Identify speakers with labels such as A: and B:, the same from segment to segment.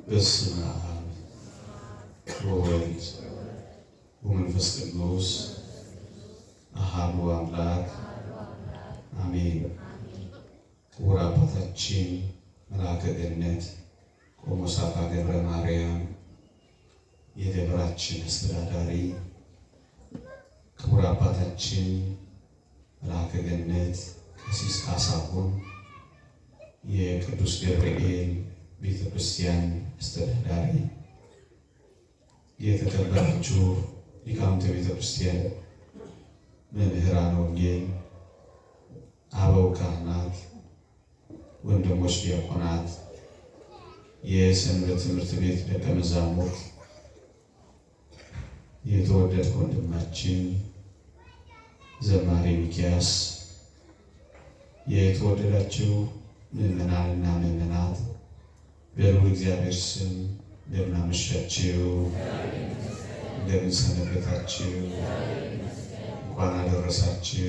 A: በስመ አብ ወወልድ ወመንፈስ ቅዱስ አሐዱ አምላክ አሜን። ክቡር አባታችን መልአከ ገነት ቆሞስ አባ ገብረ ማርያም የደብራችን አስተዳዳሪ፣ ክቡር አባታችን መልአከ ገነት ቀሲስ ካሳሁን የቅዱስ ገብርኤል ቤተ ክርስቲያን አስተዳዳሪ፣ የተከበራችሁ ሊቃውንተ ቤተ ክርስቲያን፣ መምህራነ ወንጌል፣ አበው ካህናት፣ ወንድሞች ዲያቆናት፣ የሰንበት ትምህርት ቤት ደቀ መዛሙርት፣ የተወደድክ ወንድማችን ዘማሪ ሚኪያስ፣ የተወደዳችሁ ምዕመናንና ምዕመናት በልዑል እግዚአብሔር ስም እንደምን አመሻችሁ፣ እንደምን ሰነበታችሁ፣ እንኳን አደረሳችሁ።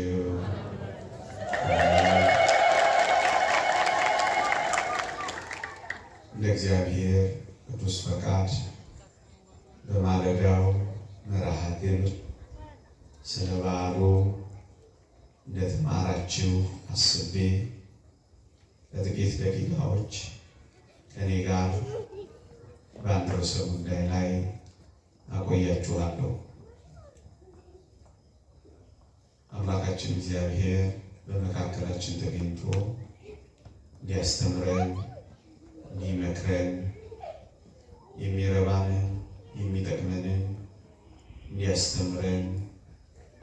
A: እንደ እግዚአብሔር ቅዱስ ፈቃድ በማለዳው መርሐ ግብር ስለ በዓሉ እንደተማራችሁ አስቤ ለጥቂት ደቂቃዎች ከኔ ጋር በአንድ ርዕሰ ጉዳይ ላይ አቆያችኋለሁ። አምላካችን እግዚአብሔር በመካከላችን ተገኝቶ እንዲያስተምረን፣ እንዲመክረን፣ የሚረባንን የሚጠቅመንን እንዲያስተምረን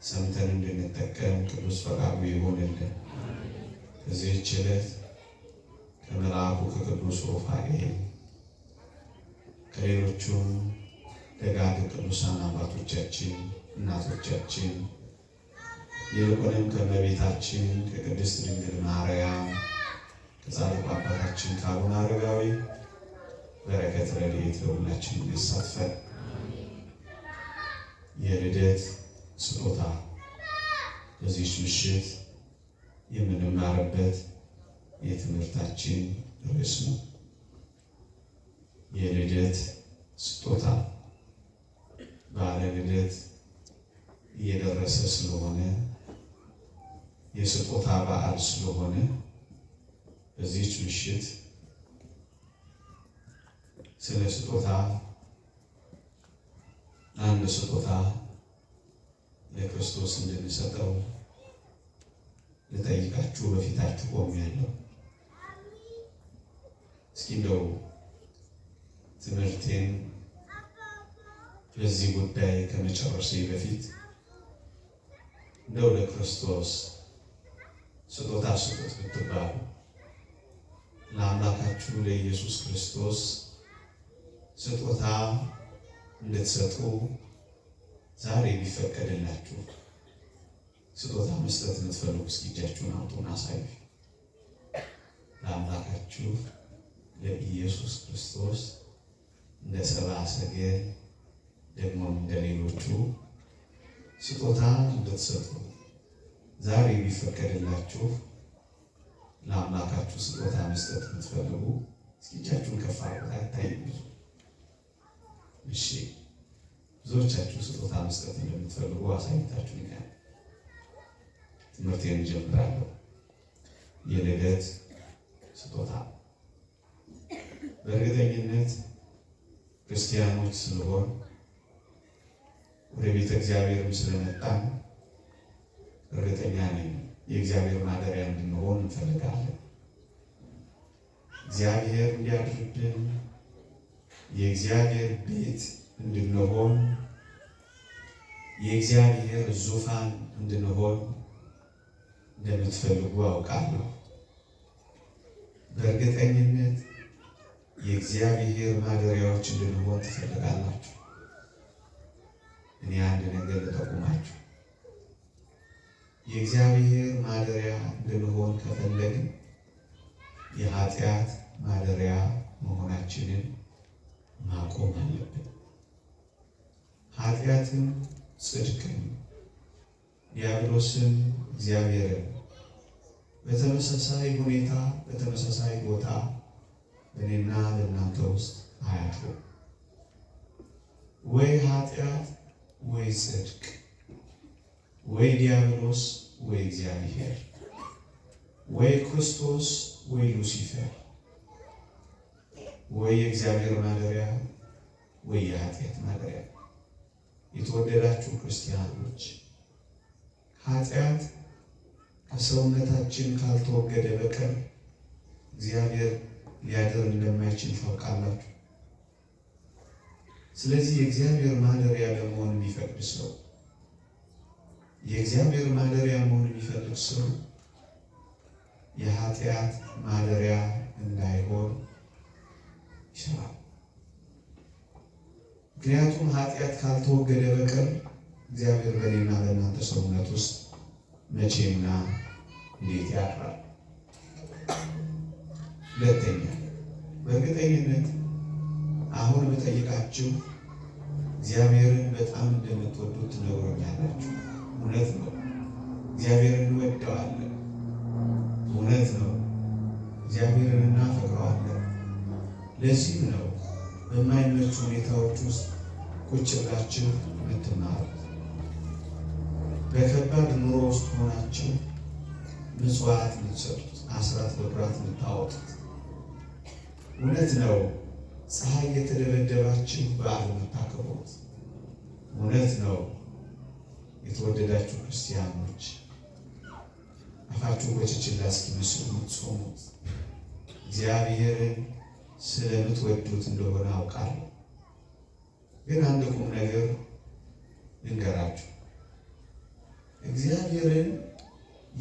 A: ሰምተን እንድንጠቀም ቅዱስ ፈቃዱ ይሁንልን። ከዚህች ዕለት ከመልአኩ ከቅዱስ ሩፋኤል ከሌሎቹም ደጋግ ቅዱሳን አባቶቻችን እናቶቻችን ይልቁንም ከእመቤታችን ከቅድስት ድንግል ማርያም ከጻድቁ አባታችን ከአቡነ አረጋዊ በረከት ረድኤት ለሁላችን ይሳትፈን። የልደት ስጦታ በዚህች ምሽት የምንማርበት የትምህርታችን ርዕስ ነው። የልደት ስጦታ። በዓለ ልደት እየደረሰ ስለሆነ የስጦታ በዓል ስለሆነ በዚህች ምሽት ስለ ስጦታ አንድ ስጦታ ለክርስቶስ እንድንሰጠው ልጠይቃችሁ በፊታችሁ ቆሜያለሁ። እስኪ እንደው ትምህርቴን በዚህ ጉዳይ ከመጨረሴ በፊት እንደው ለክርስቶስ ስጦታ ስጡት ብትባሉ ለአምላካችሁ ለኢየሱስ ክርስቶስ ስጦታ እንድትሰጡ ዛሬ ቢፈቀድላችሁ ስጦታ መስጠት የምትፈልጉ እስኪ እጃችሁን አውጡና አሳዩ። ለአምላካችሁ ለኢየሱስ ክርስቶስ እንደ ሰብአ ሰገል ደግሞ እንደ ሌሎቹ ስጦታ እንድትሰጡ ዛሬ ቢፈቀድላችሁ ለአምላካችሁ ስጦታ መስጠት የምትፈልጉ እስኪ እጃችሁን ከፍ አድርጉት። አይታይም ብዙ። እሺ፣ ብዙዎቻችሁ ስጦታ መስጠት እንደምትፈልጉ አሳይታችሁኛል። ትምህርቴን እጀምራለሁ። የልደት ስጦታ። በእርግጠኝነት ክርስቲያኖች ስለሆን ወደ ቤተ እግዚአብሔርም ስለመጣን እርግጠኛ ነኝ የእግዚአብሔር ማደሪያ እንድንሆን እንፈልጋለን። እግዚአብሔር እንዲያድርብን የእግዚአብሔር ቤት እንድንሆን የእግዚአብሔር ዙፋን እንድንሆን እንደምትፈልጉ አውቃለሁ። በእርግጠኝነት የእግዚአብሔር ማደሪያዎች እንድንሆን ትፈልጋላችሁ። እኔ አንድ ነገር ልጠቁማችሁ። የእግዚአብሔር ማደሪያ እንድንሆን ከፈለግን የኃጢአት ማደሪያ መሆናችንን ማቆም አለብን። ኃጢአትም ጽድቅን፣ ዲያብሎስም እግዚአብሔርን በተመሳሳይ ሁኔታ በተመሳሳይ ቦታ በእኔና በእናንተ ውስጥ አያድሩም። ወይ ኃጢአት ወይ ጽድቅ፣ ወይ ዲያብሎስ ወይ እግዚአብሔር፣ ወይ ክርስቶስ ወይ ሉሲፈር፣ ወይ የእግዚአብሔር ማደሪያ ወይ የኃጢአት ማደሪያ። የተወደዳችሁ ክርስቲያኖች ኃጢአት ከሰውነታችን ካልተወገደ በቀር እግዚአብሔር ሊያድር እንደማይችል ታውቃላችሁ። ስለዚህ የእግዚአብሔር ማደሪያ ለመሆን የሚፈቅድ ሰው የእግዚአብሔር ማደሪያ መሆን የሚፈልግ ሰው የኃጢአት ማደሪያ እንዳይሆን ይሰራል። ምክንያቱም ኃጢአት ካልተወገደ በቀር እግዚአብሔር በእኔና በእናንተ ሰውነት ውስጥ መቼና እንዴት ያድራል? ሁለተኛ፣ በእርግጠኝነት አሁን በጠይቃችሁ እግዚአብሔርን በጣም እንደምትወዱት ትነግሩኛላችሁ። እውነት ነው። እግዚአብሔርን እንወደዋለን። እውነት ነው። እግዚአብሔርን እናፈቅረዋለን። ለዚህም ነው በማይመቹ ሁኔታዎች ውስጥ ቁጭ ብላችሁ የምትማሩት። በከባድ ኑሮ ውስጥ ሆናችሁ ምጽዋት የምትሰጡት፣ አስራት በኩራት የምታወጡት። እውነት ነው። ፀሐይ የተደበደባችሁ በዓል የምታከብሩት። እውነት ነው። የተወደዳችሁ ክርስቲያኖች አፋችሁ በችችላ እስኪመስሉ የምትጾሙት እግዚአብሔርን ስለምትወዱት እንደሆነ አውቃለሁ። ግን አንድ ቁም ነገር ልንገራችሁ። እግዚአብሔርን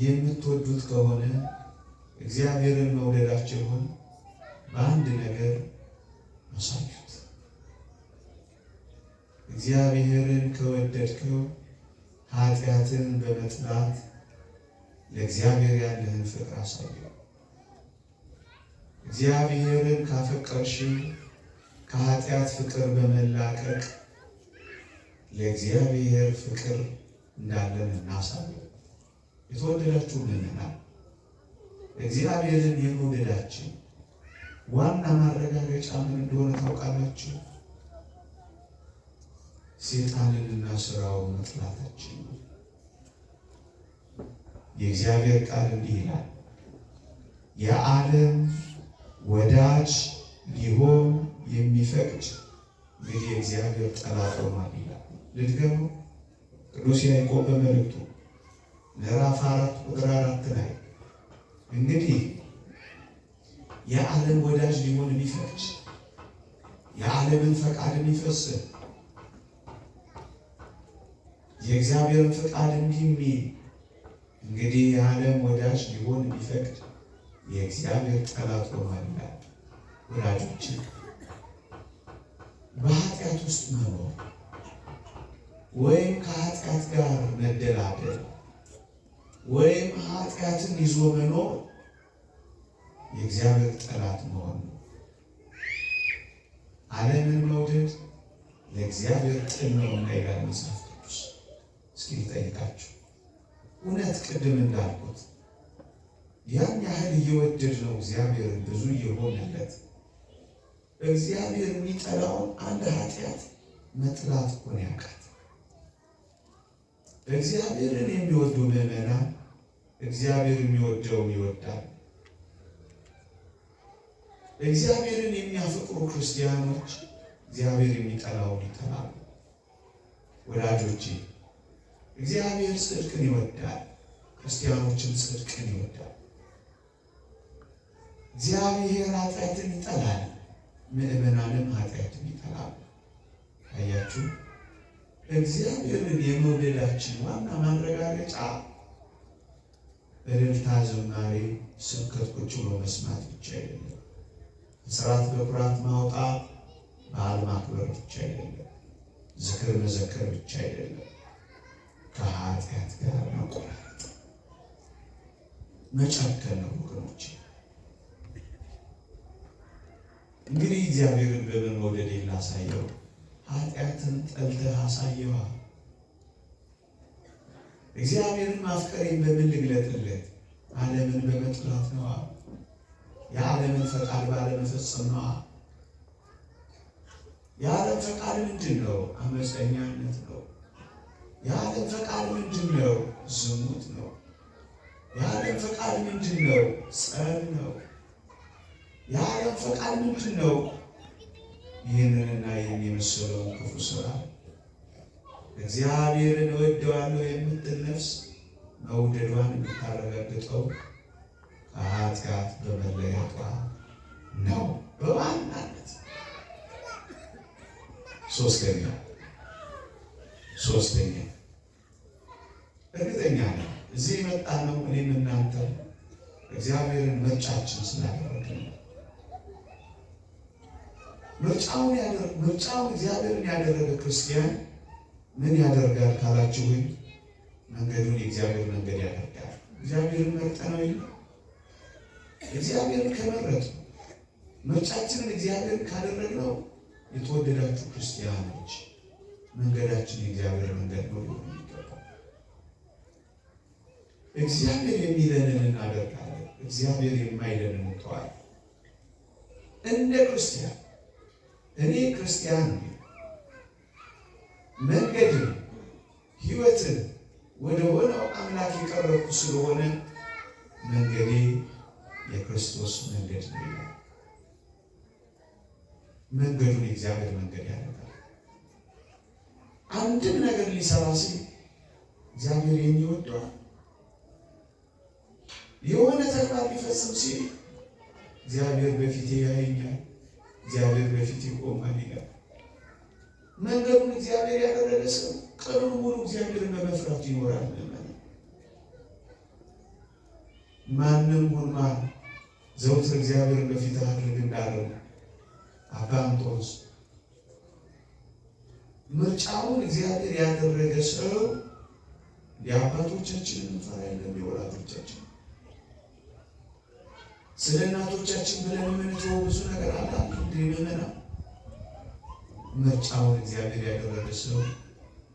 A: የምትወዱት ከሆነ እግዚአብሔርን መውደዳችሁን በአንድ ነገር አሳዩት። እግዚአብሔርን ከወደድከው ኃጢአትን በመጥላት ለእግዚአብሔር ያለህን ፍቅር አሳየው። እግዚአብሔርን ካፈቀርሽው ከኃጢአት ፍቅር በመላቀቅ ለእግዚአብሔር ፍቅር እንዳለን እናሳየው። የተወደዳችሁ ምእመናን እግዚአብሔርን የመውደዳችን ዋና ማረጋገጫ ምን እንደሆነ ታውቃላችሁ? ሰይጣንንና ስራውን መጥላታችን ነው። የእግዚአብሔር ቃል እንዲህ ይላል፣ የዓለም ወዳጅ ሊሆን የሚፈቅድ እንግዲህ የእግዚአብሔር ጠላት ሆኗል ይላል። ልድገመው። ቅዱስ ያዕቆብ በመልእክቱ ምዕራፍ 4 ቁጥር 4 ላይ እንግዲህ የዓለም ወዳጅ ሊሆን የሚፈቅድ የዓለምን ፈቃድ የሚፈጽም የእግዚአብሔርን ፈቃድ እንዲህ የሚል እንግዲህ የዓለም ወዳጅ ሊሆን የሚፈቅድ የእግዚአብሔር ጠላት ሆኗል ይላል። ወዳጆች በኃጢአት ውስጥ መኖር ወይም ከኃጢአት ጋር መደላደል ወይም ኃጢአትን ይዞ መኖር የእግዚአብሔር ጠላት መሆን ነው። ዓለምን መውደድ ለእግዚአብሔር ጥል ነውና ይላል መጽሐፍ ቅዱስ። እስኪ ልጠይቃችሁ፣ እውነት ቅድም እንዳልኩት ያን ያህል እየወደድ ነው እግዚአብሔርን ብዙ እየሆነለት እግዚአብሔር የሚጠላውን አንድ ኃጢአት መጥላት ሆነ ያውቃል። እግዚአብሔርን የሚወዱ ምዕመናን እግዚአብሔር የሚወደውን ይወዳል። እግዚአብሔርን የሚያፈቅሩ ክርስቲያኖች እግዚአብሔር የሚጠላውን ይጠላሉ። ወዳጆቼ እግዚአብሔር ጽድቅን ይወዳል፣ ክርስቲያኖችን ጽድቅን ይወዳል። እግዚአብሔር ኃጢአትን ይጠላል፣ ምዕመናንም ኃጢአትን ይጠላሉ። አያችሁ፣ እግዚአብሔርን የመውደዳችን ዋና ማረጋገጫ እልልታ፣ ዝማሬ፣ ስብከት ቁጭ ብሎ መስማት ብቻ አይደለም። አስራት በኩራት ማውጣት፣ በዓል ማክበር ብቻ አይደለም። ዝክር መዘከር ብቻ አይደለም። ከኃጢአት ጋር መቆራረጥ መጨከን ነው ወገኖች። እንግዲህ እግዚአብሔርን በመውደድ ላሳየው ኃጢአትን ጠልተህ አሳየዋ። እግዚአብሔርን ማፍቀሬን በምን ልግለጥለት? ዓለምን በመጥላት ነዋ። የዓለምን ፈቃድ ባለመፈጸም ነዋ። የዓለም ፈቃድ ምንድን ነው? አመፀኛነት ነው። የዓለም ፈቃድ ምንድን ነው? ዝሙት ነው። የዓለም ፈቃድ ምንድን ነው? ጸብ ነው። የዓለም ፈቃድ ምንድን ነው? ይህንንና ይህን የመሰለውን ክፉ ስራ። እግዚአብሔርን እወደዋለሁ የምትል ነፍስ መውደዷን የምታረጋግጠው ከኃጢአት በመለየቷ ነው በዋናነት። ሶስተኛ እርግጠኛ ነው እዚህ የመጣ ነው እኔም እናንተ እግዚአብሔርን ምርጫችን ስላደረግን ነው። ምርጫውን እግዚአብሔርን ያደረገ ክርስቲያን ምን ያደርጋል ካላችሁኝ፣ መንገዱን የእግዚአብሔር መንገድ ያደርጋል። እግዚአብሔርን መርጠነው ይል እግዚአብሔርን ከመረጡ ምርጫችንን እግዚአብሔርን ካደረግነው የተወደዳችሁ ክርስቲያኖች መንገዳችን የእግዚአብሔር መንገድ ነው ሊሆን ይገባል። እግዚአብሔር የሚለንን እናደርጋለን፣ እግዚአብሔር የማይለንን እንተዋለን። እንደ ክርስቲያን እኔ ክርስቲያን መንገድን ሕይወትን ወደ ሆነው አምላክ የቀረብኩ ስለሆነ መንገዴ የክርስቶስ መንገድ ነው ይላል። መንገዱን የእግዚአብሔር መንገድ ያደርጋል። አንድም ነገር ሊሰራ ሲል እግዚአብሔር የሚወደዋል። የሆነ ተግባር ሊፈጽም ሲል እግዚአብሔር በፊቴ ያየኛል፣ እግዚአብሔር በፊቴ ይቆማል ይላል። መንገዱን እግዚአብሔር ያደረገ ሰው ቀኑን ሙሉ እግዚአብሔርን በመፍራት ይኖራል። ማንም ሁን ማን ዘውትር እግዚአብሔርን በፊት አድርግ እንዳለው አባ እንጦንስ ምርጫውን እግዚአብሔር ያደረገ ሰው የአባቶቻችንን እንፈራ የለም የወላጆቻችን ስለ እናቶቻችን ብለን የምንተወው ብዙ ነገር አለ። እንዲመና ምርጫውን እግዚአብሔር ያደረገ ሰው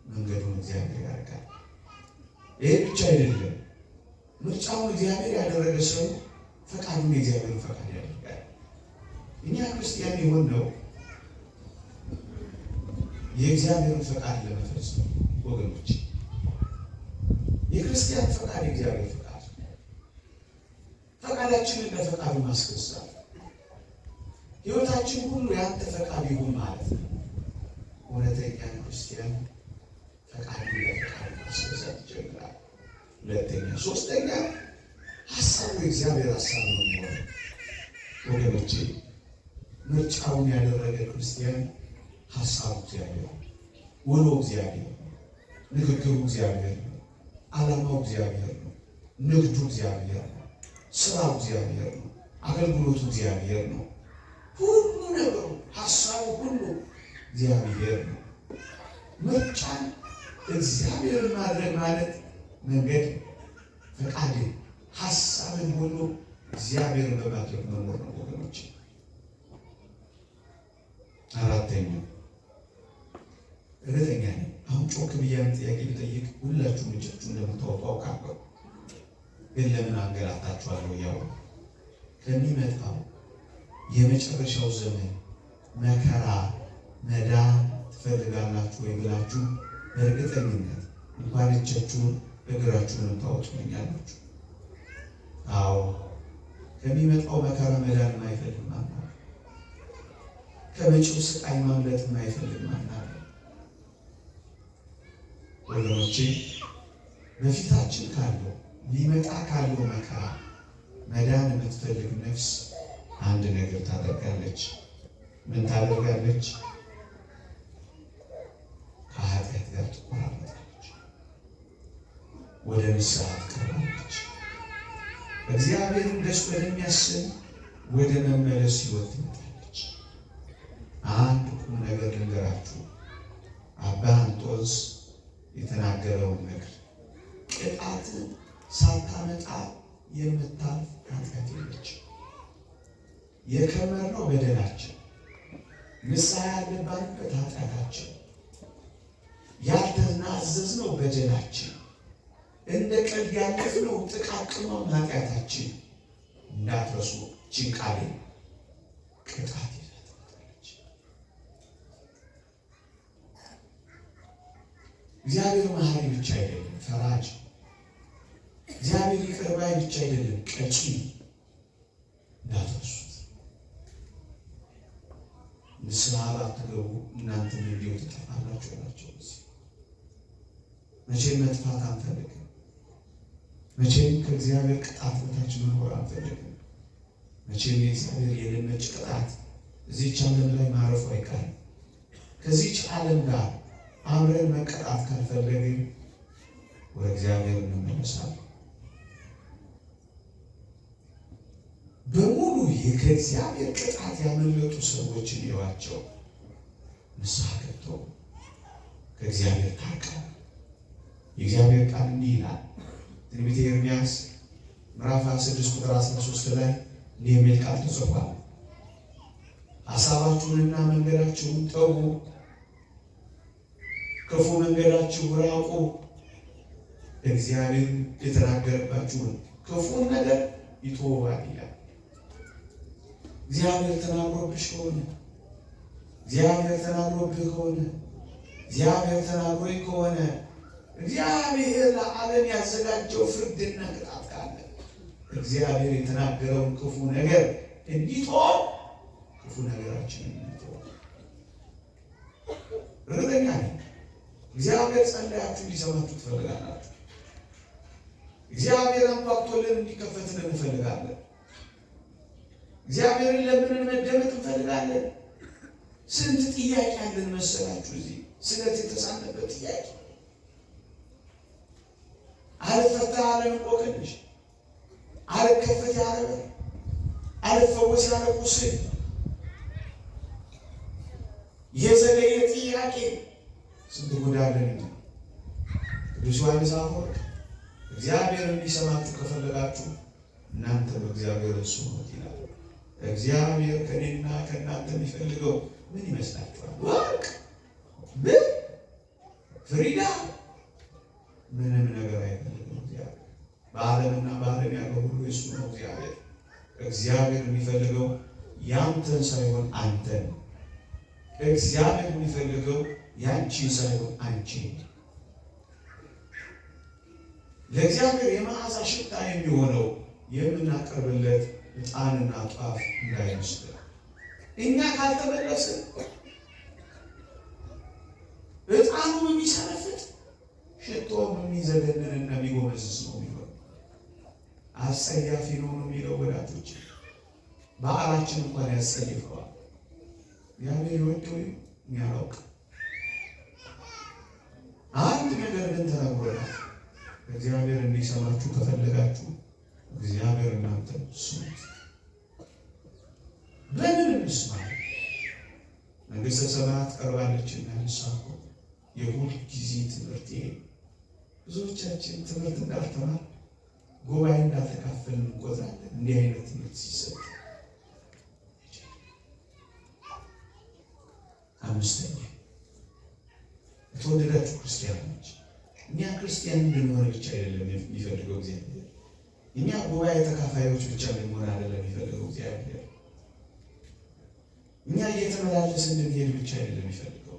A: መንገዱን እግዚአብሔር ያደርጋል። ይሄ ብቻ አይደለም። ምርጫውን እግዚአብሔር ያደረገ ሰው ፈቃዱን የእግዚአብሔር ፈቃድ ያደርጋል። እኛ ክርስቲያን የሆነው የእግዚአብሔርን ፈቃድ ለመፈጸም ወገኖች፣ የክርስቲያን ፈቃድ የእግዚአብሔር ፈቃድ፣ ፈቃዳችንን ለፈቃዱ ማስገዛት፣ ሕይወታችን ሁሉ ያንተ ፈቃድ ይሁን ማለት ነው። እውነተኛ ክርስቲያን ፈቃዱን ለፈቃዱ ማስገዛት ይጀምራል። ሁለተኛ፣ ሶስተኛ ሀሳቡ የእግዚአብሔር ሀሳብ ነው የሚሆነው። ወገኖቼ ምርጫውን ያደረገ ክርስቲያን ሀሳቡ እግዚአብሔር ነው፣ ውሎ እግዚአብሔር ነው፣ ንግግሩ እግዚአብሔር ነው፣ ዓላማው እግዚአብሔር ነው፣ ንግዱ እግዚአብሔር ነው፣ ስራው እግዚአብሔር ነው፣ አገልግሎቱ እግዚአብሔር ነው። ሁሉ ነገሩ ሀሳቡ ሁሉ እግዚአብሔር ነው። ምርጫን እግዚአብሔርን ማድረግ ማለት መንገድ፣ ፈቃድ፣ ሀሳብን ሁሉ እግዚአብሔርን በማድረግ መኖር ነው ወገኖች። አራተኛው እርግጠኛ ነኝ አሁን ጮክ ብያን ጥያቄ ብጠይቅ ሁላችሁም እጃችሁን እንደምታወጡ አውቃለሁ። ግን ለምን አንገላታችኋለሁ? ያው ከሚመጣው የመጨረሻው ዘመን መከራ መዳን ትፈልጋላችሁ ወይ ብላችሁ በእርግጠኝነት እንኳን እጃችሁን እግራችሁን ታወጡልኛላችሁ። አዎ ከሚመጣው መከራ መዳን የማይፈልግ ማን አለ? ከመጪው ስቃይ ማምለጥ የማይፈልግ ማን አለ? ወገኖቼ በፊታችን ካለው ሊመጣ ካለው መከራ መዳን የምትፈልግ ነፍስ አንድ ነገር ታደርጋለች። ምን ታደርጋለች? ከኃጢአት ጋር ትቆራረጣለች፣ ወደ ንስሐ ትቀርባለች። እግዚአብሔርን ደስ ወደሚያሰኝ ወደ መመለስ ሕይወት ትመጣለች። አንድ ቁም ነገር ልንገራችሁ። አባ እንጦንስ የተናገረውን ነገር ቅጣትን ሳታመጣ የምታልፍ ኃጢአት የለችም። የከመርነው በደላችን፣ ንስሐ ያልገባንበት ኃጢአታችን፣ ያልተናዘዝነው በደላችን፣ እንደ ቀልድ ያለፍነው ጥቃቅኗን ኃጢአታችን እንዳትረሱ። ቃሌ ቅጣት ይዛ ትመጣለች። እግዚአብሔር መሐሪ ብቻ አይደለም ፈራጅ፣ እግዚአብሔር ይቅር ባይ ብቻ አይደለም ቀጪ። እንዳትረሱት። ንስሐ ባትገቡ እናንተም እንዲሁ ትጠፋላችሁ ናቸው። መቼም መጥፋት አንፈልግም። መቼም ከእግዚአብሔር ቅጣት በታች መኖር አንፈልግም። መቼም የእግዚአብሔር የልመጭ ቅጣት እዚህች ዓለም ላይ ማረፉ አይቀርም። ከዚህች ዓለም ጋር አብረን መቀጣት ካልፈለግን ወደ እግዚአብሔር እንመለሳለን። በሙሉ ከእግዚአብሔር ቅጣት ያመለጡ ሰዎችን ይዋቸው ንስሐ ገብተው ከእግዚአብሔር ታርቀው። የእግዚአብሔር ቃል እንዲህ ይላል። ትንቢተ ኤርምያስ ምዕራፍ 6 ቁጥር 13 ላይ እንዲህ የሚል ቃል ተጽፏል። ሐሳባችሁንና መንገዳችሁን ተዉ፣ ክፉ መንገዳችሁ ራቁ። እግዚአብሔር የተናገረባችሁን ክፉን ነገር ይተዋል ይላል። እግዚአብሔር ተናግሮብሽ ከሆነ እግዚአብሔር ተናግሮብህ ከሆነ እግዚአብሔር ተናግሮኝ ከሆነ እግዚአብሔር ለዓለም ያዘጋጀው ፍርድና ቅጣት ካለ እግዚአብሔር የተናገረውን ክፉ ነገር እንዲተው ክፉ ነገራችንን እንዲተው እርግጠኛ ነኝ። እግዚአብሔር ጸልያችሁ እንዲሰማችሁ ትፈልጋላችሁ። እግዚአብሔር አንኳኩቶልን እንዲከፈትልን እንፈልጋለን። እግዚአብሔርን ለምን መደመጥ እንፈልጋለን። ስንት ጥያቄ አለን መሰላችሁ? እዚህ ስለት የተሳነበት ጥያቄ አልፈታ ያለ እንቆቅልሽ፣ አልከፈት ያለ በር፣ አልፈወስ ያለ ቁስል፣ የዘገየ ጥያቄ ስንት ጉዳለን። ቅዱስ ዮሐንስ አፈወርቅ እግዚአብሔር እንዲሰማችሁ ከፈለጋችሁ እናንተ በእግዚአብሔር ስሙት ይላል። እግዚአብሔር ከኔና ከእናንተ የሚፈልገው ምን ይመስላችኋል? ወርቅ፣ ብር፣ ፍሪዳ? ምንም ነገር አይፈልግም እግዚአብሔር። በዓለምና በዓለም ያለው ሁሉ የሱ ነው። እግዚአብሔር የሚፈልገው ያንተን ሳይሆን አንተን። እግዚአብሔር የሚፈልገው ያንቺን ሳይሆን አንቺን። ለእግዚአብሔር የመዓዛ ሽታ የሚሆነው የምናቀርብለት ዕጣንና ጧፍ እንዳይመስል። እኛ ካልተመለስን ዕጣኑ የሚሰነፍጥ ሽቶም የሚዘገንንና የሚጎመዝዝ ነው የሚሆነው። አስጸያፊ ነው የሚለው ወዳጆች፣ በዓላችን እንኳን ያስጸይፈዋል። እግዚአብሔር ይወደው የሚያውቅ አንድ ነገር ግን ተናግሮናል። እግዚአብሔር እንዲሰማችሁ ከፈለጋችሁ እግዚአብሔር እናንተ ስሙት። በምን እንስማ? መንግሥተ ሰማያት ቀርባለችና ንስሐ የሁል ጊዜ ትምህርት። ብዙዎቻችን ትምህርት እንዳልተማር ጉባኤ እንዳልተካፈልን እንቆጥራለን። እንዲህ አይነት ትምህርት ሲሰጥ አምስተኛ፣ የተወደዳችሁ ክርስቲያኖች፣ እኛ ክርስቲያን እንድንሆን ብቻ አይደለም የሚፈልገው እግዚአብሔር። እኛ ጉባኤ ተካፋዮች ብቻ እንድንሆን አይደለም የሚፈልገው እግዚአብሔር። እኛ እየተመላለስ እንድንሄድ ብቻ አይደለም የሚፈልገው።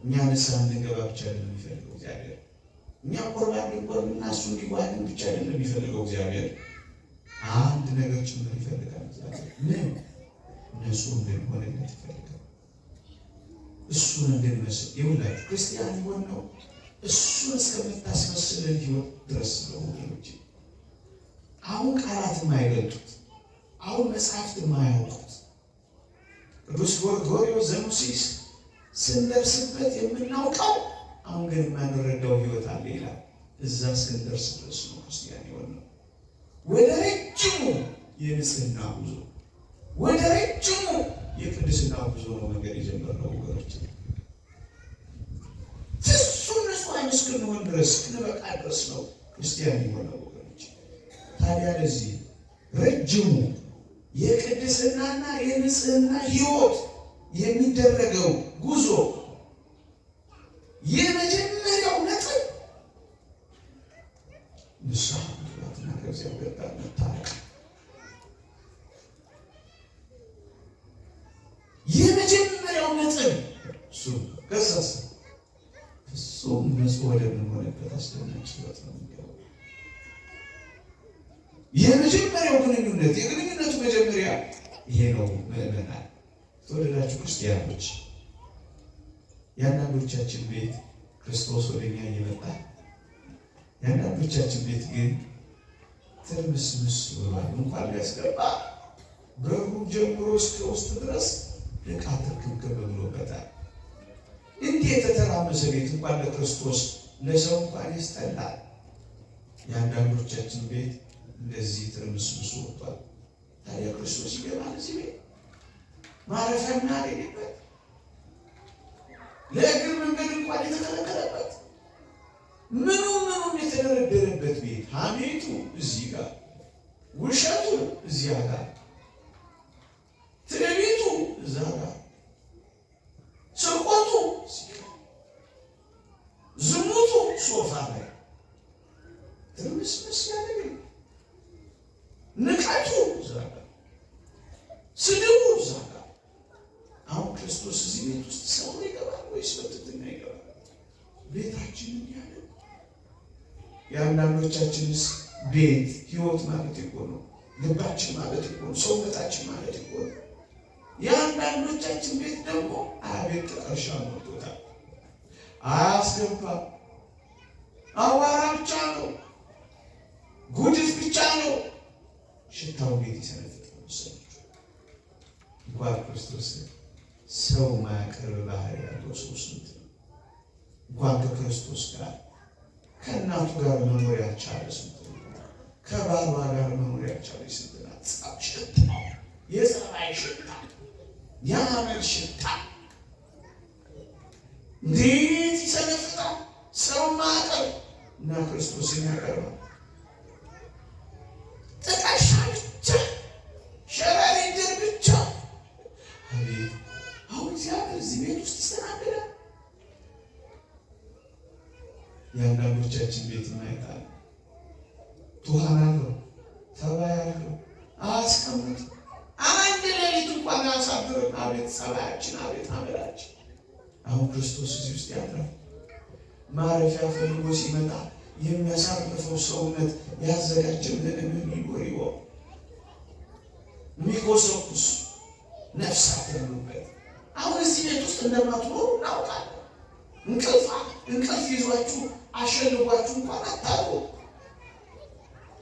A: እኛ ንስሐ እንድንገባ ብቻ አይደለም የሚፈልገው እግዚአብሔር። እኛ ቁርባን እንድንቆርብና እሱ እንዲዋሃድን ብቻ አይደለም የሚፈልገው እግዚአብሔር። አንድ ነገር ጭምር ይፈልጋል እግዚአብሔር። ምን? ንጹሕ እንድንሆንለት ይፈልጋል። እሱን እንድንመስል። ይሁላችሁ ክርስቲያን ይሆን ነው እሱን እስከምታስመስልን ሕይወት ድረስ ነው ወገኖች። አሁን ቃላት የማይገልጡት፣ አሁን መጽሐፍት የማያውቁት ቅዱስ ጎርጎርዮስ ዘኑሲስ ስንደርስበት የምናውቀው አሁን ግን የማንረዳው ሕይወት አለ ይላል። እዛ እስክንደርስ ድረስ ነው ክርስቲያን የሆነው። ወደ ረጅሙ የንጽህና ጉዞ፣ ወደ ረጅሙ የቅድስና ጉዞ ነው መንገድ የጀመርነው ወገኖች። ፍጹም ንጹሐን እስክንሆን ድረስ እስክንበቃ ድረስ ነው ክርስቲያን የሆነው ወገኖች። ታዲያ ለዚህ ረጅሙ የቅድስናና የንጽህና ሕይወት የሚደረገው ጉዞ የመጀመሪያው ነጥብ ፍጹም ንጹሕ ወደምንሆንበት አስደናቂ ሕይወት ነው የሚገባው። የመጀመሪያው ግንኙነት የግንኙነቱ መጀመሪያ ይሄ ነው። ምእመናን ተወደዳችሁ ክርስቲያኖች፣ የአንዳንዶቻችን ቤት ክርስቶስ ወደኛ እየመጣ የአንዳንዶቻችን ቤት ግን ትርምስምስ ብሏል። እንኳን ሊያስገባ በሩ ጀምሮ እስከ ውስጥ ድረስ ዕቃ ትርክብክብ ብሎበታል። እንዲህ የተተራመሰ ቤት እንኳን ለክርስቶስ ለሰው እንኳን ያስጠላል። የአንዳንዶቻችን ቤት እንደዚህ ትርምስምሱ ወጥቷል። ታዲያ ክርስቶስ ይገባል እዚህ ቤት ማረፊያ የምናገኝበት ለእግር መንገድ እንኳን የተከለከለበት ምኑም የተደረደረበት ቤት ሐሜቱ እዚህ ጋር፣ ውሸቱ እዚያ ጋር፣ ትዕቢቱ እዛ ጋር፣ ስርቆቱ ዝሙቱ ሶፋ ላይ ትርምስምስ ያለ ንቀቱ እዛ ጋር፣ ስድቡ እዛ ጋር። አሁን ክርስቶስ እዚህ ቤት ውስጥ ሰው ይገባል ወይስ በትህትና ይገባል? ቤታችንን ያለ የአንዳንዶቻችንስ ቤት ሕይወት ማለት እኮ ነው። ልባችን ማለት እኮ ነው። ሰውነታችን ማለት እኮ ነው። የአንዳንዶቻችን ቤት ደግሞ አቤት ጥቀርሻ ሞልቶታል። አያስገባም። አዋራ ብቻ ነው፣ ጉድፍ ብቻ ነው። ሽታው ቤት ይሰነፍጣል። እንኳን ክርስቶስ ሰው ማያቀርብ ባህሪ ያለው ሰው ስንት ነው? እንኳን ከክርስቶስ ጋር ከእናቱ ጋር መኖር ያልቻለ ስንት ነው? ከባሏ ጋር መኖር ያልቻለ ስንት ናት? ሽታ፣ የጸባይ ሽታ፣ የአመል ሽታ እንዴት ይሰነፍጣል! ሰው ማያቀርብ እና ክርስቶስን ያቀርባል። ጥቀሻ ብቻ፣ ሸረሪንድር ብቻ። አቤት አሁን እግዚአብሔር እዚህ ቤት ውስጥ ይስተናገዳል። የአንዳንዶቻችን ቤት እናይታለን። ቱሃን አለው፣ ተባይ አለው፣ አያስቀምጥ አንድ ሌሊት እንኳን አያሳድርም። አቤት ጸባያችን፣ አቤት አመላችን። አሁን ክርስቶስ እዚህ ውስጥ ያድራል። ማረፊያ ፈልጎ ሲመጣ የሚያሳርፈው ሰውነት ያዘጋጀልን የሚኖር ይወቅ የሚቆሰቁስ ነፍሳት ያሉበት። አሁን እዚህ ቤት ውስጥ እንደማትኖሩ እናውቃለን። እንቅልፍ ይዟችሁ አሸልጓችሁ እንኳን አታውቁ።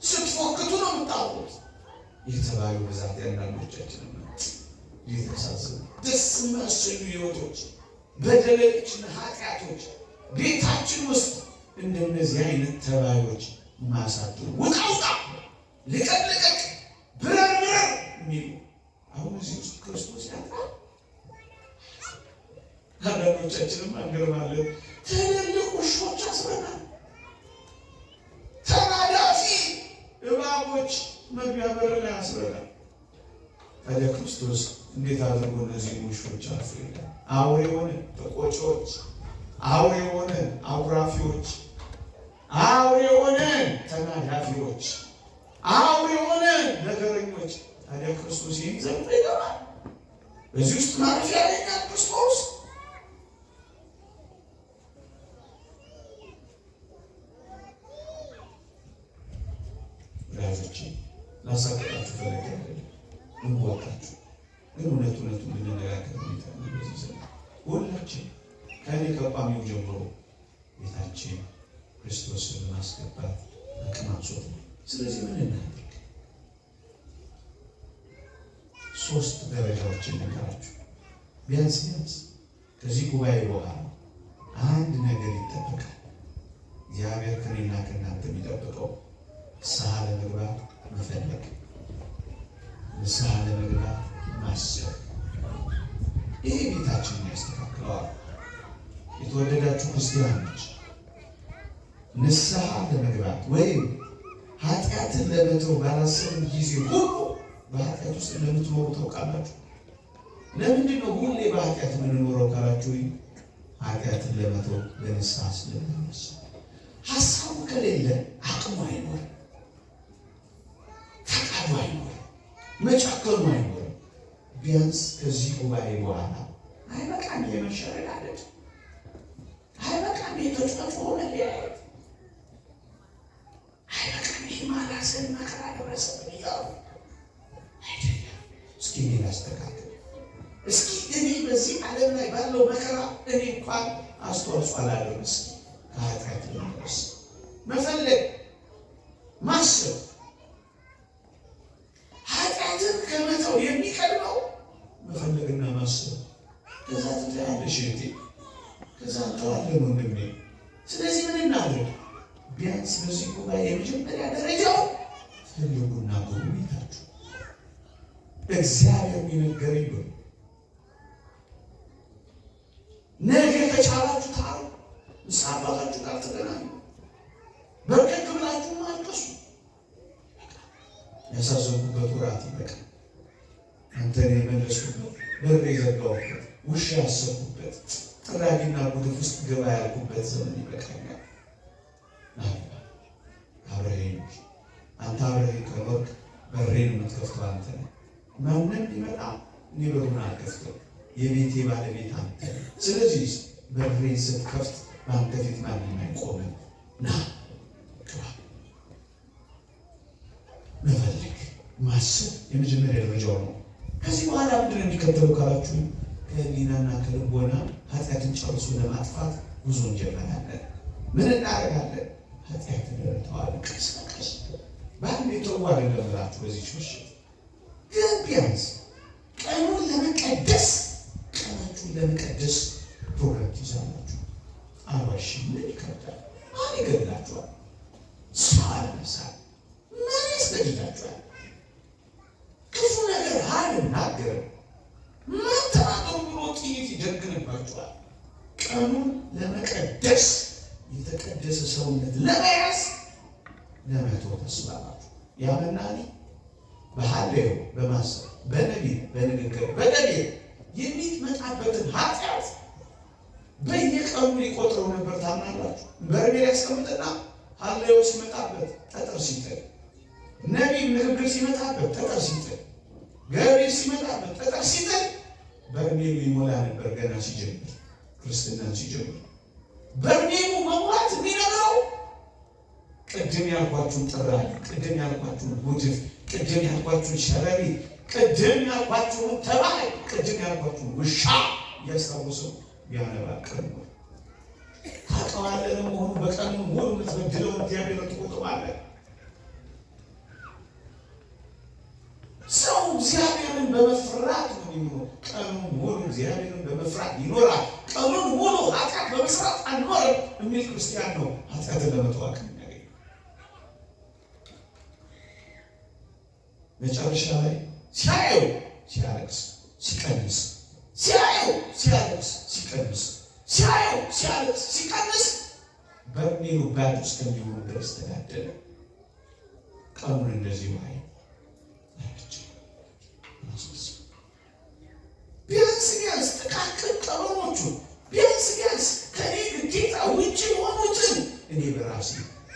A: ስትፎክቱ ነው የምታውቁት። የተባሉ ብዛት የአንዳንዶቻችን የተሳሰቡ ደስ የሚያሰኙ ሕይወቶች፣ በደሎችና ኃጢአቶች ቤታችን ውስጥ እንደነዚህ አይነት ተባዮች ማሳቱ ውጣ፣ ልቀቅ፣ ብረር የሚሉ አሁን እዚህ ውስጥ ክርስቶስ ያድራል። አንዳንዶቻችንም አንገርማለን። ትልልቅ ውሾች አስረናል። ተናዳፊ እባቦች መግቢያ በር ላይ አስረናል። ታዲያ ክርስቶስ እንዴት አድርጎ እነዚህ ውሾች አልፎ ይላል? አውሬ ሆነ ተቆጪዎች፣ አውሬ ሆነ አጉራፊዎች፣ አውሬ ሆነ ተናዳፊዎች፣ አውሬ ሆነ ነገረኞች። ታዲያ ክርስቶስ ይህን ዘንድ ይገባል። በዚህ ውስጥ ማረፊያ ያገኛል ክርስቶስ። ወዳጆቼ ላሳቅቃችሁ ፈለግ አይደለም፣ እንወጣችሁ ግን እውነቱን እንድንነጋገር ሁኔታ በዚህ ዘመን ሁላችን ከእኔ ከቋሚው ጀምሮ ቤታችን ክርስቶስን ማስገባት አቅማሶት ነው። ስለዚህ ምን እናድርግ? 3 ደረጃዎችን ልንገራችሁ። ቢያንስ ከዚህ ጉባኤ በኋላ አንድ ነገር ይጠበቃል። እግዚአብሔር ከእኔና ከእናንተ የሚጠብቀው ንስሐ ለመግባት መፈለግ፣ ንስሐ ለመግባት ማሰብ። ይሄ ቤታችንን ያስተካክለዋል። የተወደዳችሁ ክርስቲያኖች ንስሐ ለመግባት ወይም ኃጢአትን ለመተው ባላሰብን ጊዜ ሁሉ በኃጢአት ውስጥ እንደምትኖሩ ታውቃላችሁ። ለምንድን ነው ሁሌ በኃጢአት የምንኖረው ካላችሁ፣ ኃጢአትን ለመተው ለንስሐ ስለምንነሳ። ሀሳቡ ከሌለ አቅሙ አይኖርም፣ ፈቃዱ አይኖርም፣ መጨከኑ አይኖርም። ቢያንስ ከዚህ ጉባኤ በኋላ አይበቃም የመሸረዳደድ፣ አይበቃም የተጫፈ መለያየት አይበቃም። ይህ ማላሰን መከራ ደረሰብን እያሉ አይደለም። እስኪ እኔን አስተካክል። እስኪ እኔ በዚህ ዓለም ላይ ባለው መከራ እኔ እንኳን አስተዋጽኦ አላደርስ ከኃጢአት ለመድረስ መፈለግ ማሰብ ኃጢአትን ከመተው የሚቀድመው መፈለግና ማሰብ። ከዛ ትታያለሽ እህቴ፣ ከዛ ተዋለን ወንድሜ። ስለዚህ ምን እናድርግ? ቢያንስ በዚህ ጉባኤ የመጀመሪያ ደረጃው ፈልጉና ጎብኝታችሁ እግዚአብሔር የሚነገረኝ ብሎ ነገ ከቻላችሁ ታሩ ንስሐ አባታችሁ ጋር ተገናኙ። በርከት ብላችሁ አልቅሱ። ያሳዘንኩበት ወራት ይበቃል። አንተን የመለስኩበት በር የዘጋሁበት ውሻ ያሰብኩበት ጥራጊና ጉድፍ ውስጥ ገባ ያልኩበት ዘመን ይበቃኛል። አብረኸኝ አንተ አብረኸኝ ከኖርክ በሬን የምትከፍተው አንተ ነህ። ማንም ቢመጣ እኔ በሩን አልከፍተው፣ የቤቴ ባለቤት አንተ ነህ። ስለዚህ በሬን ስትከፍት በአንተ ፊት ማንም አይቆምም። ና ግባ። መፈለግ ማሰብ የመጀመሪያ ደረጃው ነው። ከዚህ በኋላ ምንድን ነው የሚከተለው ካላችሁ፣ ከህሊናና ከልቦና ኃጢአትን ጨርሶ ለማጥፋት ጉዞ እንጀምራለን። ምን እናደርጋለን? ኃጢአትን እንተዋለን ቀስ በቀስ። በአንድ የተው አይደለም እላችሁ በዚህ ምሽት ግን ቢያንስ ቀኑን ለመቀደስ ቀናችሁን ለመቀደስ ፕሮግራም ትይዛላችሁ። አዋሽ ምን ይከብዳል? ማን ይገድላችኋል? ሰው አለመሳል ምን ያስገድዳችኋል? ክፉ ነገር አልናገርም ምን ተናገሩ ብሎ ጥይት ይደግንባችኋል። ቀኑን ለመቀደስ የተቀደሰ ሰውነት ለመያዝ ለመተው ተስማማችሁ። ያመናኒ በሐሌው በማሰብ በነቢብ በንግግር በገቢር የሚመጣበትን ኃጢአት በየቀኑ ሊቆጥረው ነበር። ታምናላችሁ? በርሜል ያስቀምጥና ሐሌው ሲመጣበት ጠጠር ሲጥል፣ ነቢብ ንግግር ሲመጣበት ጠጠር ሲጥል፣ ገቢር ሲመጣበት ጠጠር ሲጥል በርሜሉ ይሞላ ነበር። ገና ሲጀምር ክርስትናን ሲጀምር በርሜሉ መሙላት የሚነግረው ቅድም ያልኳችሁን ጥራኝ፣ ቅድም ያልኳችሁን ጉድፍ፣ ቅድም ያልኳችሁን ሸረሪ፣ ቅድም ያልኳችሁን ተባይ፣ ቅድም ያልኳችሁን ውሻ እያስታወሰው ያነባቅር ነው። ታውቀዋለህ ለመሆኑ በቀኑ ሙሉ የምትበድለውን እግዚአብሔር ትቆጥባለህ። ሰው እግዚአብሔርን በመፍራት ነው የሚኖረው። ቀኑን ሙሉ እግዚአብሔርን በመፍራት ይኖራል። ቀኑን ሙሉ ኃጢአት በመስራት አንኖርም የሚል ክርስቲያን ነው ኃጢአትን ለመተዋቅ የሚያገኝ። መጨረሻ ላይ ሲያየው ሲያለቅስ ሲቀንስ፣ ሲያየው ሲያለቅስ ሲቀንስ፣ ሲያየው ሲያለቅስ ሲቀንስ በርሜሉ ባዶ እስከሚሆን ድረስ ተጋደለ። ቀኑን እንደዚህ ዋይ ቢያንስ ጥቃቅን ቀበሮቹ ቢያንስ ከኔ ግዴታ ውጭ የሆኑትን እኔ በራሴ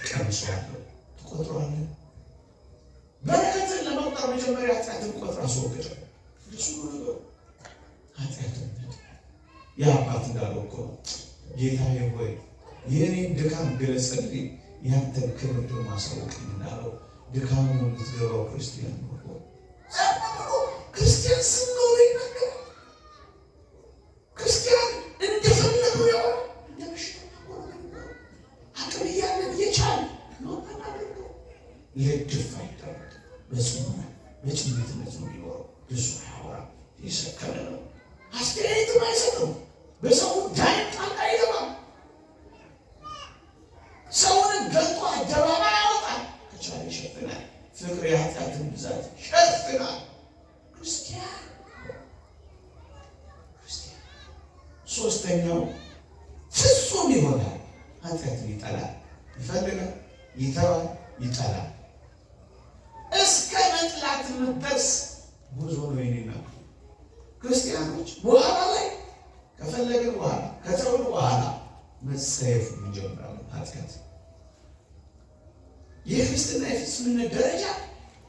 A: ቀምሰዋለሁ። ትቆጥረዋለህ? በረከትን ለማውጣት መጀመሪያ ኃጢአትን ቆጥራ አስወግደ። እሱ ነገሩ ኃጢአትን የአባት እንዳለው እኮ ነው። ጌታዬ ሆይ የእኔን ድካም ግለጽልኝ፣ ያንተን ክብር ደግሞ አሳውቅኝ እንዳለው ድካሙ የምትገባው ክርስቲያን ነው። ክርስቲያን ስንኖር ይናገራል። ክርስቲያን እንደፈለጉ ያወራ እንደበሽታ አቅም እያለን እየቻልን ነው እናደርገው። ልድፍ አይደረግ በጽሙና በጭምትነት ነው የሚኖረው። ብዙ አያወራ፣ የሰከነ ነው። አስተያየትም አይሰጥም። በሰው ዳይም ጣልቃ አይገባም። ሰውንም ገልጦ አደባባይ ያወጣል። ከቻለ ይሸፍናል። ፍቅር የኃጢአትን ብዛት ይሸፍናል። ክርስቲያን ሶስተኛው ፍጹም ይሆናል። ኃጢአትን ይጠላል፣ ይፈልጋል፣ ይተዋል፣ ይጠላል። እስከ መጥላት የምትደርስ ጉዞ ነው የኔና ክርስቲያኖች። በኋላ ላይ ከፈለግን በኋላ ከተውን በኋላ መጸየፍ እንጀምራለን። ኃጢአት የክርስትና የፍጹምነት ደረጃ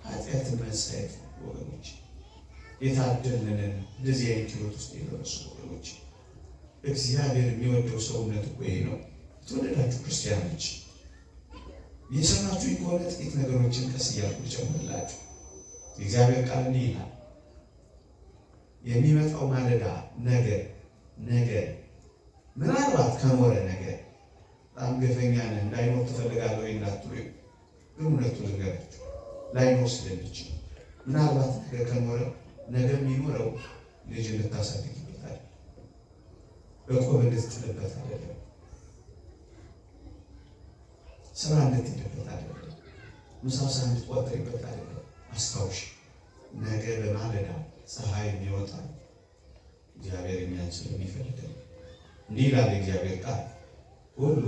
A: ኃጢአትን መጸየፍ ወገኖች። የታደልንን እንደዚህ አይነት ሕይወት ውስጥ የደረሱ ወገኖች፣ እግዚአብሔር የሚወደው ሰውነት እኮ ይሄ ነው። የተወደዳችሁ ክርስቲያኖች የሰማችሁኝ ከሆነ ጥቂት ነገሮችን ቀስ እያልኩ ጨምርላችሁ። የእግዚአብሔር ቃል እንዲህ ይላል፣ የሚመጣው ማለዳ ነገ ምናልባት ከኖረ ነገር በጣም ገፈኛ ነህ እንዳይኖር ትፈልጋለህ ወይ እንዳትሉ፣ ግን እውነቱን ልንገራችሁ ላይኖር ስለሚችል ምናልባት ነገ ከኖረ ነገ የሚኖረው ልጅ እንድታሳድግበት አይደለም፣ በቆብ እንድትጥልበት አይደለም፣ ስራ እንድትሄድበት አይደለም፣ ምሳሳ እንድትቆጥሪበት አይደለም። አስታውሽ፣ ነገ በማለዳ ፀሐይ የሚወጣው እግዚአብሔር እኛን ስለሚፈልግ ነው። እንዲህ ይላል የእግዚአብሔር ቃል፣ ሁሉ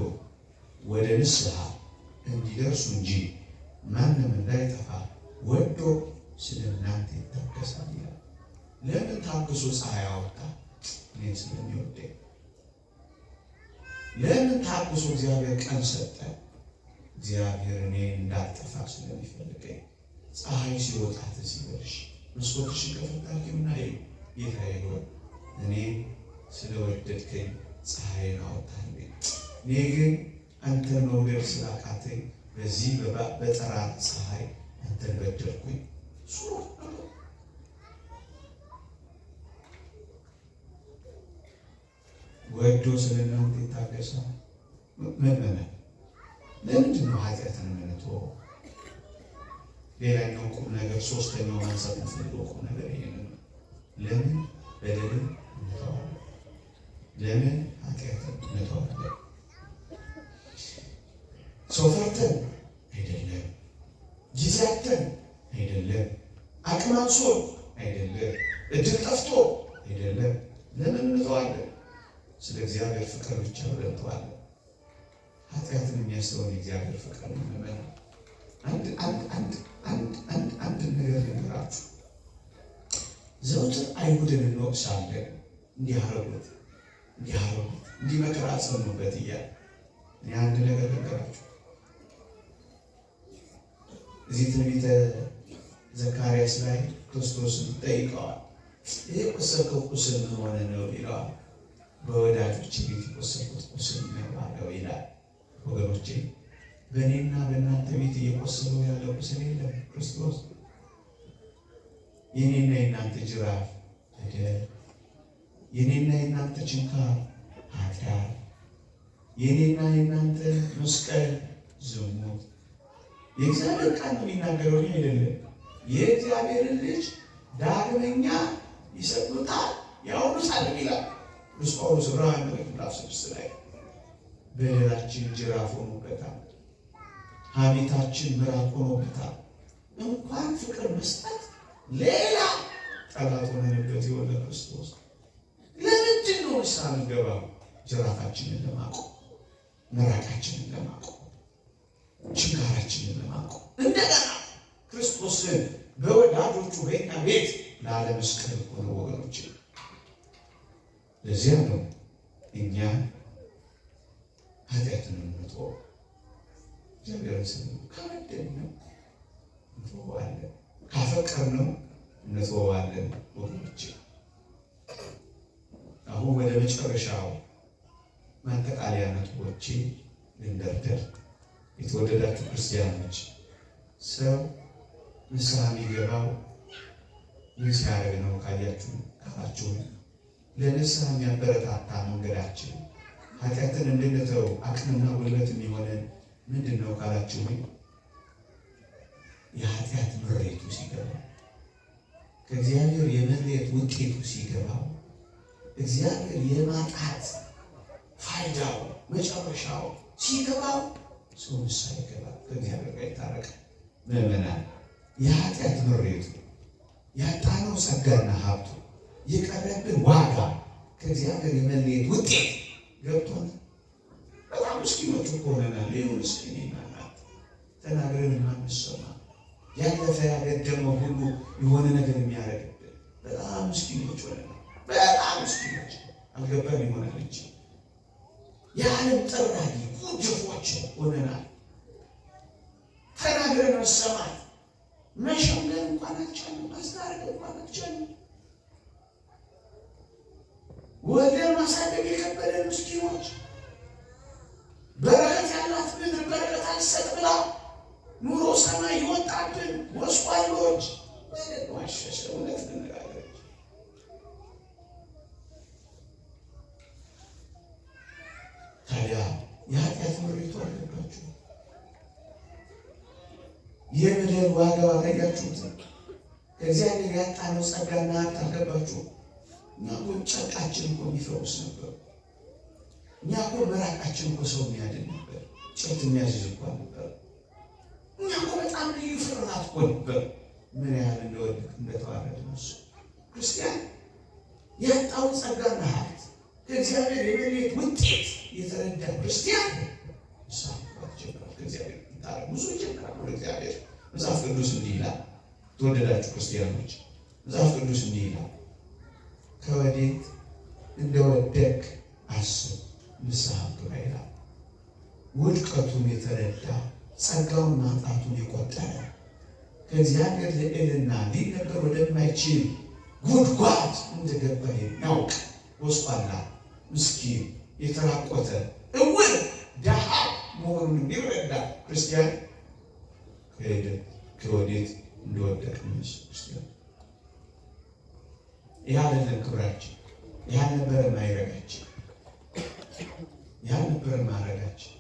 A: ወደ ንስሐ እንዲደርሱ እንጂ ማንም እንዳይጠፋ ወዶ ስለ እናንተ ይታገሳል ይላል። ለምን ታግሶ ፀሐይ አወጣ? እኔን ስለሚወደኝ። ለምን ታግሶ እግዚአብሔር ቀን ሰጠ? እግዚአብሔር እኔን እንዳልጠፋ ስለሚፈልገኝ። ፀሐይ ሲወጣ ትዝ ይበልሽ፣ መስኮትሽን ከፈት አድርጊውና ጌታዬ ሆይ እኔ ስለወደድከኝ ፀሐይን አወጣልኝ። እኔ ግን አንተን መውደድ ስላቃተኝ በዚህ በጠራራ ፀሐይ አንተን በደልኩኝ። ወዶ ስለ እናንተ ይታገሳል። መመነ ለምንድን ነው ኃጢአትን የምንተወው? ሌላኛው ቁም ነገር፣ ሶስተኛው ማንሳት የምፈልገው ቁም ነገር ይሄ ነው። ለምን በደልን እንተዋለን? ለምን ኃጢአትን እንተዋለን? ሰው ፈርተን አይደለም፣ ጊዜ አጥተን አይደለም፣ አቅም አንሶን አይደለም፣ እድል ጠፍቶ አይደለም። ለምን እንተዋለን? ስለ እግዚአብሔር ፍቅር ብቻ ብለን እንተዋለን። ኃጢአትን የሚያስተውን የእግዚአብሔር ፍቅር ነው። አንድ ነገር ልንገራችሁ። ዘውትር አይሁድን እንወቅሳለን፣ እንዲህ አደረጉት፣ እንዲህ መከራ አጸኑበት እያለ። እኔ አንድ ነገር ልንገራችሁ። እዚህ ትንቢተ ዘካርያስ ላይ ክርስቶስን ይጠይቀዋል። ይህ የቆሰልከው ቁስል ምን ሆነ ነው ይለዋል። በወዳጆች ቤት የቆሰልኩት ቁስል ነው አለው ይላል። ወገኖቼ በእኔና በእናንተ ቤት እየቆሰለው ያለው ቁስል የለም። ክርስቶስ የኔና የእናንተ ጅራፍ በደል፣ የኔና የእናንተ ችንካር ኃጢአት፣ የኔና የእናንተ መስቀል ዝሙት። የእግዚአብሔር ቃል ነው የሚናገረው አይደለም። የእግዚአብሔርን ልጅ ዳግመኛ ይሰቅሉታል፣ ያወርሳል ይላል ቅዱስ ጳውሎስ ዕብራውያን ምዕራፍ 6 ላይ። በደላችን ጅራፍ ሆኖበታል፣ ሐሜታችን ምራቅ ሆኖበታል። እንኳን ፍቅር መስጠት ሌላ ጠላት ሆነንበት የሆነ ክርስቶስ ለምንድን ነው ንስሐ የምንገባው? ጅራፋችንን ለማቆም፣ ምራቃችንን ለማቆም፣ ችጋራችንን ለማቆም፣ እንደገና ክርስቶስን በወዳጆቹ በእኛ ቤት ላለመስቀል ሆነ ወገኖች። ለዚያ ነው እኛ ኃጢአትን የምንተወው። እግዚአብሔርን ስም ከወደድነው እንተወዋለን፣ ካፈቀርነው እንተወዋለን። ወገኖች አሁን ወደ መጨረሻው ማጠቃለያ ነጥቦቼ ልንደርደር። የተወደዳችሁ ክርስቲያኖች፣ ሰው ንስሐ የሚገባው ምን ሲያደርግ ነው ካላችሁ ለንስሐ የሚያበረታታ መንገዳችን ኃጢአትን እንድንተው አቅምና ጉልበት የሚሆነን ምንድን ነው ካላችሁ የኃጢአት ምሬቱ ሲገባ፣ ከእግዚአብሔር የመለየት ውጤቱ ሲገባው፣ እግዚአብሔር የማጣት ፋይዳው መጨረሻው ሲገባው ሰው ንስሐ ይገባል፣ ከእግዚአብሔር ጋር ይታረቃል። ምዕመናን፣ የኃጢአት ምሬቱ፣ ያጣነው ጸጋና ሀብቱ፣ የቀረብን ዋጋ፣ ከእግዚአብሔር የመለየት ውጤት ገብቶን በጣም ምስኪኖች ሆነናል። ሌሎች ምስኪን ናት ተናግረን የማንሰማ ያለፈ ያገደመው ሁሉ የሆነ ነገር የሚያደርግብን በጣም ምስኪኖች ሆነናል። በጣም ምስኪኖች አልገባን ይሆናል እንጂ የዓለም ጠራጊ ጉድፎች ሆነናል። ተናግረን መሰማት መሸምገል እንኳን አልቻልንም፣ ማስታረቅ እንኳን አልቻልንም። ወደ ማሳደግ የከበደን ምስኪኖች ሰማይ ይወጣብን ወስቋሎች ዋሸሸ እውነት እንነጋገር። ታዲያ የኃጢአት ምሪቱ አለባችሁ። የምድር ዋጋ አላያችሁት? ከእግዚአብሔር ያጣነው ጸጋና ሀብት አልገባችሁ? እኛ እኮ ጨርቃችን እኮ የሚፈውስ ነበር። እኛ እኮ መራቃችን እኮ ሰው የሚያድን ነበር። ጭት የሚያዝዝ እኮ ነበር። እኛ እኮ በጣም ልዩ ፍርሃት እኮ ነበር። ምን ያህል እንደወደቅ እንደተዋረደ እሱ ክርስቲያን ያጣውን ጸጋና ሀብት ከእግዚአብሔር የመለየት ውጤት የተረዳ ክርስቲያን ሳባት ጀምራል። ከእግዚአብሔር ይታረቅ ብዙ ይጀምራል። ወደ እግዚአብሔር መጽሐፍ ቅዱስ እንዲህ ይላል። ተወደዳችሁ ክርስቲያኖች መጽሐፍ ቅዱስ እንዲህ ይላል፣ ከወዴት እንደወደቅ አስብ ንስሐ ግባ ይላል። ውድቀቱን የተረዳ ጸጋውን ማጣቱን የቆጠረ ከእግዚአብሔር ልዕልና ሊነገር ወደማይችል ጉድጓድ እንደገባ የሚያውቅ ጎስቋላ፣ ምስኪን፣ የተራቆተ፣ እውር፣ ደሃ መሆኑን የሚረዳ ክርስቲያን ከወዴት እንደወደቅ ክርስቲያን ይህ አይደለም ክብራችን። ይህ ነበረ ማይረጋችን። ይህ ነበረ ማረጋችን።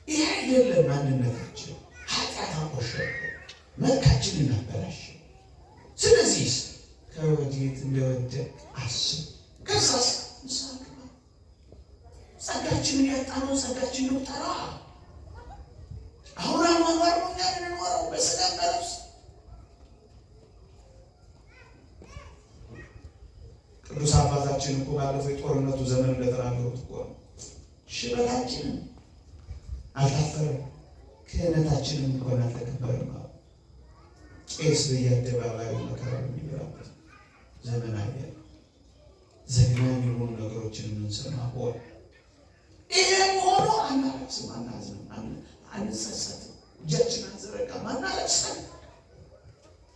A: ይህ አይደለም ማንነታችን። ኃጢአት አቆሸሸ፣ መልካችንን አበላሸ። ስለዚህ ከወዴት እንደወደቅ አስብ፣ ከዛስ ንስሐ ግባ። ጸጋችንን ያጣነው ጸጋችን ነው ጠራ። አሁን አኗኗር ነው እኛ የምንኖረው በስጋ በነፍስ። ቅዱስ አባታችን እኮ ባለፈው የጦርነቱ ዘመን እንደተናገሩት እኮ ነው ሽበታችንን አልታፈረም፣ ክህነታችንን እንኳን አልተከበረም። ቄስ በየአደባባዩ መከራ የሚበላበት ዘመን አለ። ዘግናኝ የሆኑ ነገሮችን የምንሰማ ሆነ። ይሄም ሆኖ አናለቅስም፣ አናዝንም፣ አንጸጸትም፣ እጃችን አንዘረጋም፣ አናለቅስም።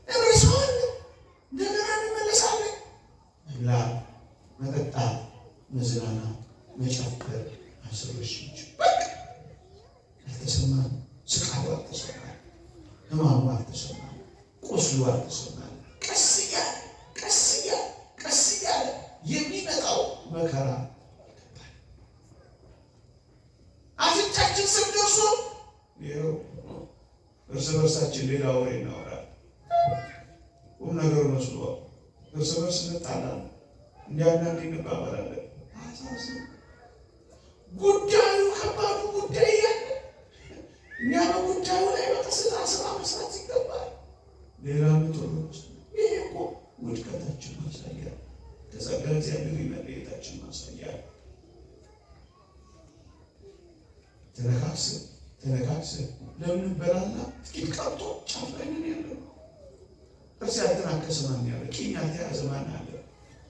A: እንረሳዋለን፣ እንደገና እንመለሳለን። መብላት፣ መጠጣት፣ መዝናናት፣ መጨፈር፣ አስረሽች በቃ አልተሰማን። ስቃሉ አልተሰማን፣ ህማሙ አልተሰማን፣ ቁስሉ አልተሰማን። ቀስ እያለ የሚመጣው መከራ አፍንጫችን ስር ደርሶ ይኸው እርስ በርሳችን ሌላ ወሬ እናወራለን። ቁም ነገሩ መስሎ እርስ በርስ እንጣላለን፣ እንዲያንዳንድ እንባባላለን። ጉዳዩ ከባዱ ጉዳይ ያለ እኛ በጉዳዩ ላይ በቀስታ ስራ መስራት ይገባል። ሌላ ምጥሩ ይሄ እኮ ውድቀታችን ማሳያ፣ ከጸጋ እግዚአብሔር መለየታችን ማሳያ። ተነካክሰን ለምን በላላ ጥቂት ቀርቶ ጫፍ ላይ ነን ያለው። እርስ ያልተናከሰ ማን ያለ? ቂም ያልተያዘ ማን አለ?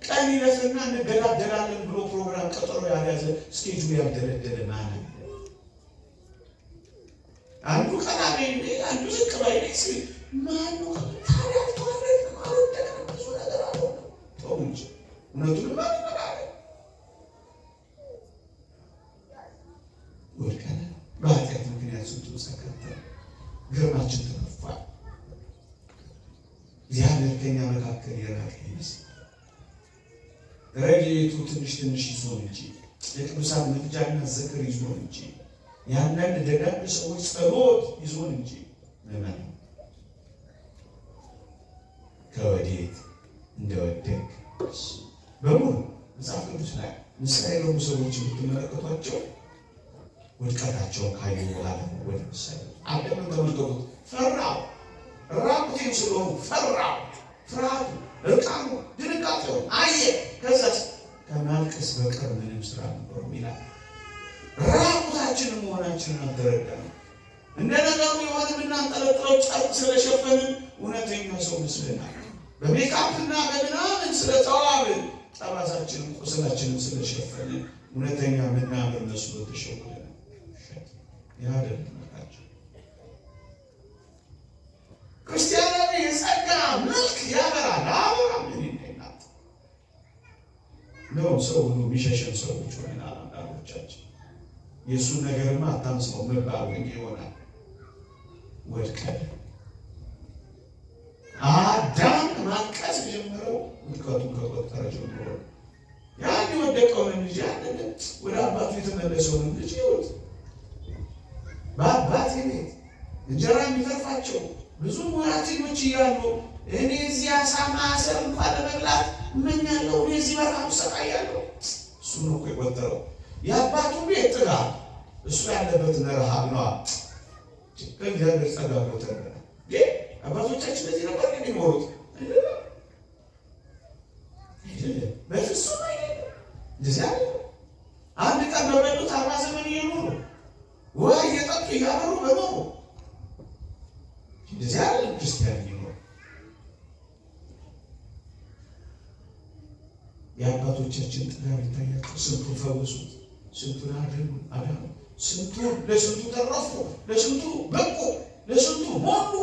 A: ቀን ይለፍና እንገዳደላለን ብሎ ፕሮግራም ቀጠሮ ያልያዘ ስኬጁል ያልደረደረ ማን አለ? አንዱ ቀና በይ አንዱ ዝቅ በይ ሲል ማን ነው? ታዲያ ተወረደ ማለት ደግሞ ብዙ ነገር አለ። ተው እንጂ እውነቱን ማለት ነው። ወድቀን በኃጢአት ምክንያት ስንቱን ሰከተን ግርማችን ተከፋል። እግዚአብሔር ከኛ መካከል የራቀ ይመስል ረድኤቱ ትንሽ ይዞን እንጂ የቅዱሳን ምልጃና ዝክር ይዞን እንጂ ያንን ደጋግ ሰዎች ጸሎት ይዞን እንጂ ምንም ከወዴት እንደወደቅ በሙሉ መጽሐፍ ቅዱስ ላይ ንስሐ የገቡ ሰዎች የምትመለከቷቸው ውድቀታቸውን ካዩ በኋላ ወደ ንስሐ አዳምን ተመልከቱት። ፈራው፣ ራቁቴን ስለሆኑ ፈራው። ፍርሃቱ፣ እርቃኑ፣ ድንጋጤው አየ። ከዛስ ከማልቀስ በቀር ምንም ስራ ነበረው ይላል። ራቁታችንን መሆናችንን አልተረዳንም። እንደ ነገሩ የሆነ የምናንጠለጥለው ጨርቅ ስለሸፈንን እውነተኛ ሰው መስለናል። በሜካፕና በምናምን ስለተዋብን ጠባሳችንን ቁስላችንን ስለሸፈንን እውነተኛ ምናምን መስሎ ተሸውደናል። ያደረግናቸው ክርስቲያናዊ የጸጋ መልክ ያበራል። አበራ ምን ይናት ነው ሰው ሁሉ የሚሸሸን ሰዎች ሆነናል። አንዳንዶቻችን የእሱን ነገርማ አታንስነው መባል ይሆናል። ወድቀን አዳም ማልቀስ ጀምረው ውድቀቱን ከቆጠረ ጀምሮ ያን የወደቀውን ልጅ ያንን ወደ አባቱ የተመለሰውን ልጅ ይወት በአባቴ ቤት እንጀራ የሚተርፋቸው ብዙ ሙያተኞች እያሉ እኔ እዚህ አሳ ማሰር እንኳን ለመብላት እመኛለሁ፣ እኔ እዚህ በረሃብ ሰቃያለሁ። እሱ ነው እኮ የቆጠረው የአባቱ ቤት ጥጋብ፣ እሱ ያለበትን ረሃብ ነዋ። ከእግዚአብሔር ጸጋ ቆጠረ። ግን አባቶቻችን በዚህ ነበር የሚኖሩት አይደለም? በፍጹም አይደለም። እዚያ አንድ ቀን በበሉት 40 ዘመን እየኖሩ ውሃ እየጠጡ እያበሩ በኖሩ እንደዚያ አይደለም ክርስቲያን ይኖሩ። የአባቶቻችን ጥጋብ ይታያቸው። ስንቱን ፈወሱት፣ ስንቱን አዳኑ፣ ስንቱን ለስንቱ ተረፉ፣ ለስንቱ በቁ፣ ለስንቱ ሞሉ።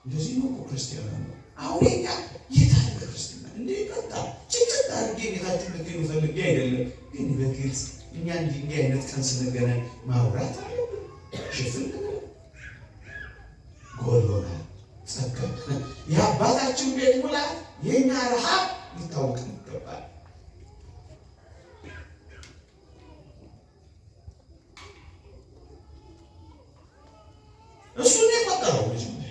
A: እንደዚህ ነው እኮ ክርስቲያን ነው። አሁን እኛ የታለ ክርስትና እንዴ ቀጣ ጭጭት አድርጌ ቤታችን ልትገኙ ፈልጌ አይደለም፣ ግን በግልጽ እኛ እንዲህ አይነት ቀን ስንገናኝ ማውራት አለብን። ሽፍን ጎሎናል ጸጋ የአባታችን ቤት ሙላት የእኛ ረሃብ ሊታወቅ ይገባል።